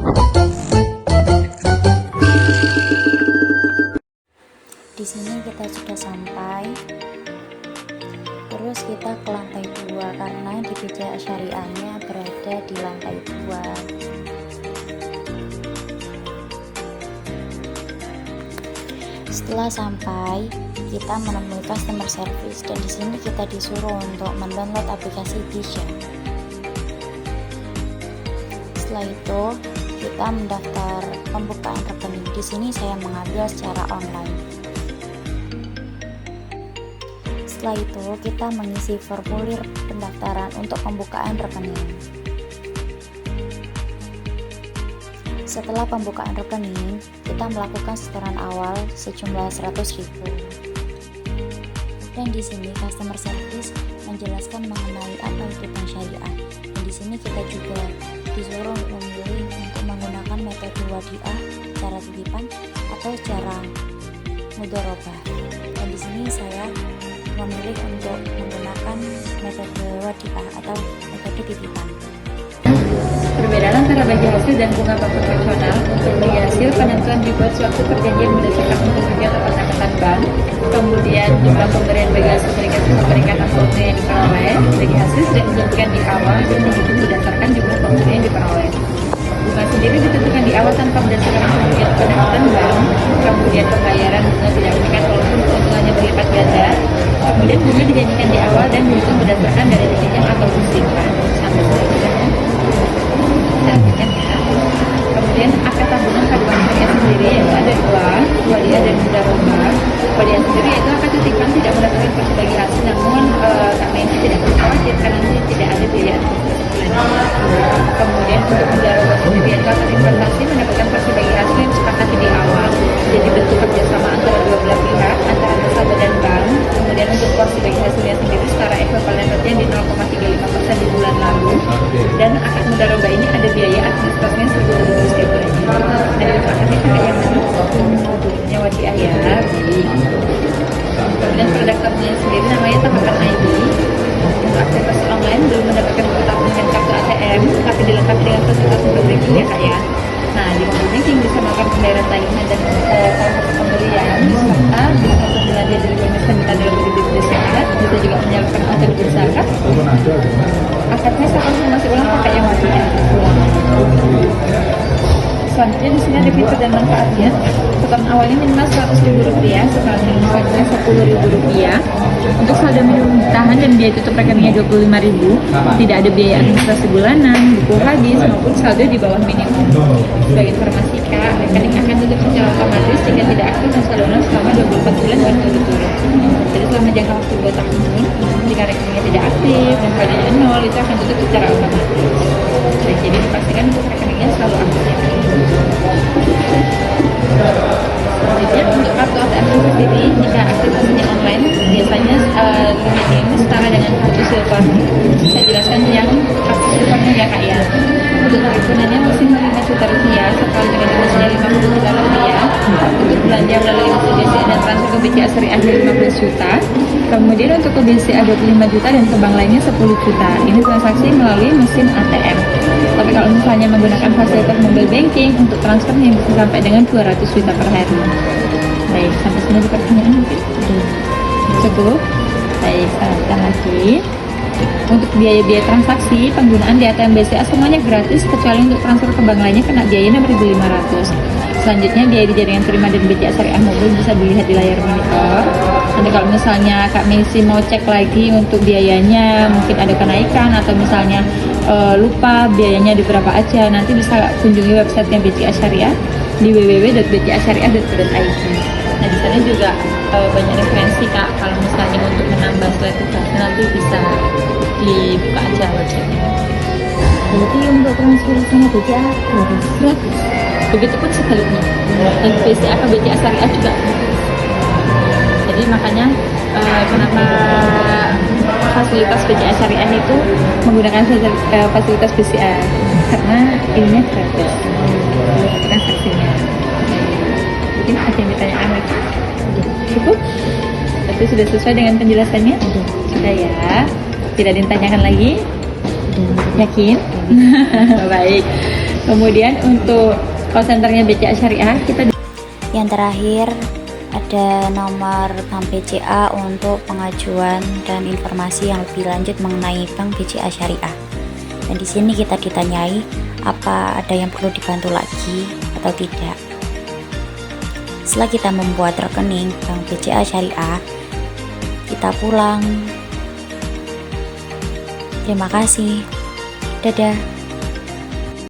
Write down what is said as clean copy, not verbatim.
Di sini kita sudah sampai. Terus kita ke lantai 2 karena di BCA Syariahnya berada di lantai 2. Setelah sampai, kita menemui customer service dan di sini kita disuruh untuk mendownload aplikasi Bisha. Setelah itu, kita mendaftar pembukaan rekening. Di sini saya mengambil secara online. Setelah itu, kita mengisi formulir pendaftaran untuk pembukaan rekening. Setelah pembukaan rekening, kita melakukan setoran awal sejumlah 100.000. Dan di sini customer service menjelaskan mengenai apa itu bank syariah. Dan di sini kita juga disuruh memilih untuk menggunakan metode wadiah, cara titipan atau cara mudharabah. Dan di sini saya memilih untuk menggunakan metode wadiah atau metode titipan. Perbedaan antara bagi hasil dan bunga bank konvensional. Untuk bagi hasil, penentuan dibuat suatu perjanjian berdasarkan perjanjian atau kesepakatan bank. Kemudian jumlah pemberian bagi hasil peringkatan pemberian yang diperoleh. Bagi hasil sudah dijanjikan di awal dan dihitung berdasarkan jumlah pemberian yang diperoleh. Bunga sendiri ditentukan di awal tanpa berdasarkan perjanjian penempatan bank. Kemudian pembayaran bunga tidak meningkat walaupun keuntungannya berlipat ganda. Kemudian bunga dijanjikan di awal dan dihitung berdasarkan dari pinjam atau simpan. Sampai selanjutnya. Kemudian akad tabungan pada bank syariah sendiri yaitu ada dua, wadiah dan mudharabah. Wadiah sendiri yaitu akad titipan tidak mendapatkan porsi bagi hasil, namun kami ini tidak perlu khawatir karena nanti tidak ada biaya administrasi. Kemudian untuk mudharabah sendiri yaitu akad investasi mendapatkan porsi bagi hasil yang disepakati di awal, jadi bentuk kerjasama antara dua belah pihak antara nasabah dan bank. Kemudian untuk porsi bagi hasilnya sendiri setara ekuivalen rate di 0,35% di bulan lalu. Dan akad mudharabah ini ada biaya administrasinya 1.000 setiap bulannya. Dan untuk akadnya pakai yang mana? Bentuknya wadiah ya. Kemudian produk tabungan sendiri namanya Tabakan ID. Untuk aktivitas online belum mendapatkan tabungan dengan kartu ATM, tapi dilengkapi dengan fasilitas mobile banking ya kak ya. Nah, di mobile banking bisa melakukan pembayaran tagihan dan transaksi pembelian, serta bisa untuk belanja dari bonus dan kita dalam berdiri zakat, bisa juga menyalurkan kontribusi zakat. Akadnya saya konfirmasi ulang pakai yang wadiah. Selanjutnya di sini ada fitur dan manfaatnya. Setoran awalnya minimal Rp100.000, setoran minimumnya Rp10.000. Untuk saldo minimum ditahan dan biaya tutup rekeningnya Rp25.000. Tidak ada biaya administrasi bulanan, buku hadis maupun saldo di bawah minimum. Sebagai informasi kak, rekening akan tutup secara otomatis jika tidak aktif dan saldo selama 24 bulan berturut-turut. Jadi selama jangka waktu 2 tahun, jika rekeningnya tidak aktif dan saldonya 0, itu akan tutup secara otomatis. Jadi dipastikan untuk rekeningnya selalu aktif. Selanjutnya untuk kartu ATM sendiri, jika aktivasinya online, biasanya limitnya ini setara dengan kartu silver. Saya jelaskan yang kartu silvernya ya kak ya. Untuk perhitungannya maksimal Rp5 juta, sekali dengan donasinya Rp50 juta. Untuk belanja melalui mesin BCA dan transfer ke BCA Syariah 15 juta. Kemudian untuk ke BCA 25 juta dan ke bank lainnya 10 juta. Ini transaksi melalui mesin ATM. Tapi kalau misalnya menggunakan fasilitas mobile banking, untuk transfernya bisa sampai dengan 200 juta per hari. Baik, sampai sini ada pertanyaan mungkin? Cukup? Baik, saya lagi. Untuk biaya-biaya transaksi, penggunaan di ATM BCA semuanya gratis, kecuali untuk transfer ke bank lainnya kena biayanya Rp1.500. Selanjutnya biaya di jaringan terima dan BCA Syariah Mobil bisa dilihat di layar monitor. Nanti kalau misalnya Kak Messi mau cek lagi untuk biayanya, mungkin ada kenaikan atau misalnya lupa biayanya di berapa aja, nanti bisa kunjungi websitenya BCA Syariah di www.bcasyariah.co.id. Nah di sana juga banyak referensi kak, kalau misalnya untuk menambah slide tugasnya nanti bisa dibuka aja websitenya. Jadi untuk transfer sama BCA gratis. Begitupun sebaliknya, dan BCA ke BCA Syariah juga. Jadi makanya kenapa fasilitas BCA Syariah itu menggunakan fasilitas BCA, karena ininya gratis transaksinya. Mungkin ada yang ditanyakan lagi? Cukup? Tapi sudah sesuai dengan penjelasannya? Sudah ya? Tidak ditanyakan lagi? Yakin? Baik. Kemudian untuk call centernya BCA Syariah kita Yang terakhir ada nomor Bank BCA untuk pengajuan dan informasi yang lebih lanjut mengenai Bank BCA Syariah. Dan di sini kita ditanyai apa ada yang perlu dibantu lagi atau tidak. Setelah kita membuat rekening Bank BCA Syariah, kita pulang. Terima kasih. Dadah.